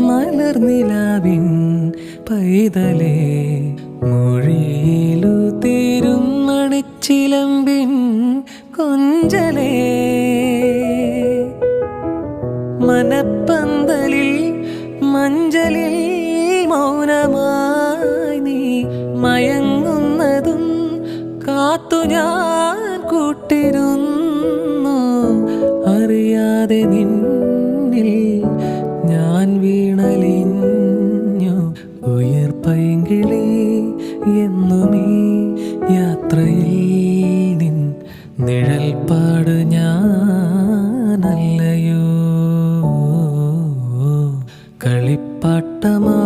മലർനിലാവിൻ പൈതലേ മൊഴിയിലു തീരും മണിച്ചിലമ്പിൻ കൊഞ്ചലേ മനപ്പന്തലിൽ മഞ്ചലിൽ മൗനമായി നീ മയങ്ങുന്നതും കാത്തു ഞാൻ കൂട്ടിരുന്നു അറിയാതെ നിന്നിൽ ഞാൻ വീണലിഞ്ഞു ഉയർപ്പൈങ്കിളി എന്നുമീ യാത്രയിൽ നിൻ നിഴൽപ്പാട് ഞാനല്ലയോ കളിപ്പാട്ടമാ